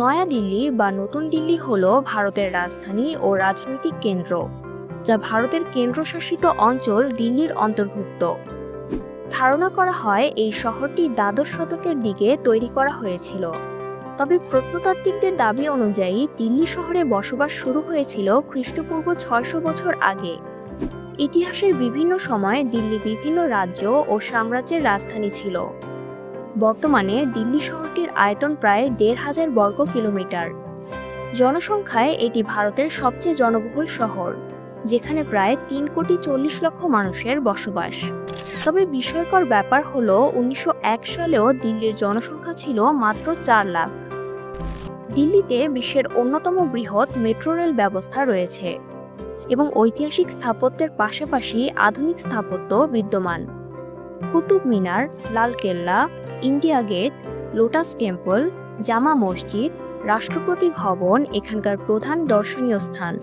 নয়াদিল্লি বা নতুন দিল্লি হল ভারতের রাজধানী ও রাজনৈতিক কেন্দ্র, যা ভারতের কেন্দ্রশাসিত অঞ্চল দিল্লির অন্তর্ভুক্ত। ধারণা করা হয় এই শহরটি দ্বাদশ শতকের দিকে তৈরি করা হয়েছিল। তবে প্রত্নতাত্ত্বিকদের দাবি অনুযায়ী দিল্লি শহরে বসবাস শুরু হয়েছিল খ্রিস্টপূর্ব ৬০০ বছর আগে। ইতিহাসের বিভিন্ন সময়ে দিল্লি বিভিন্ন রাজ্য ও সাম্রাজ্যের রাজধানী ছিল। বর্তমানে দিল্লি শহরটির আয়তন প্রায় ১৫০০ বর্গ কিলোমিটার। জনসংখ্যায় এটি ভারতের সবচেয়ে জনবহুল শহর, যেখানে প্রায় ৩,৪০,০০,০০০ মানুষের বসবাস। তবে বিস্ময়কর ব্যাপার হলো ১৯০১ সালেও দিল্লির জনসংখ্যা ছিল মাত্র ৪ লাখ। দিল্লিতে বিশ্বের অন্যতম বৃহৎ মেট্রো রেল ব্যবস্থা রয়েছে এবং ঐতিহাসিক স্থাপত্যের পাশাপাশি আধুনিক স্থাপত্য বিদ্যমান। Qutub Minar, Lal Qila, India gate, lotus temple, Jama Masjid, রাষ্ট্রপতি ভবন এখানকার প্রধান দর্শনীয় স্থান।